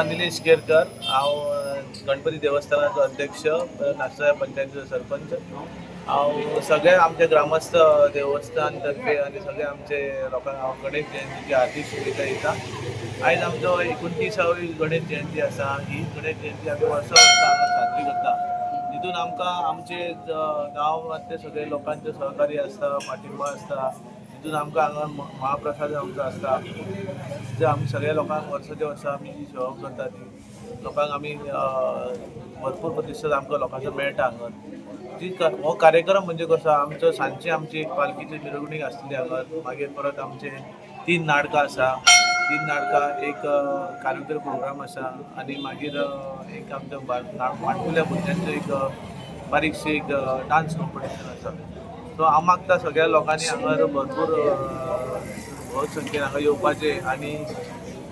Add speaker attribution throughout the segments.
Speaker 1: निलेश केरकर, हांव गणपती देवस्थानाचो अध्यक्ष, नाशा पंचायतीचो सरपंच। हांव सगळे आमचे ग्रामस्थ देवस्थान तर्फे आनी सगळे आमचे लोकांक हांव गणेश जयंतीची हार्दिक शुभेच्छा दिता। आयज आमचो 29वी गणेश जयंती आसा। ही गणेश जयंती आमी वर्सा हांगा साजरी करता। तितून आमकां आमचे गांवांतले सगळे लोकांचे सहकार्य आसता, पाठिंबा आसता। तितून आमकां हांगा महाप्रसाद आमचो आसता, जे आमी सगळ्या लोकांक वर्साच्या वर्सा आमी जी सेवा करता ती लोकांक आमी भरपूर प्रतिसाद आमकां लोकांचो मेळटा हांगा। हो कार्यक्रम म्हणजे कसो, आमचो सांजची आमची एक पालखीची मिरवणूक आसतली हांगा। मागीर परत आमचे 3 नाटकां आसा, 3 नाटकां, एक कारुतर प्रोग्राम आसा आनी मागीर एक आमचो माणकुल्या भुरग्यांचो एक बारीकशी एक डान्स कॉम्पिटिशन आसा। सो हांव मागता सगळ्या लोकांनी हांगा भरपूर बहुत संख्येन हांगा येवपाचें आनी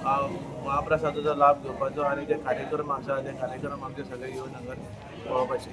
Speaker 1: महाप्रसादाचो लाभ घेवपाचो आनी जे कार्यक्रम आसा ते कार्यक्रम आमचे सगळे येवन हांगा पळोवपाचे।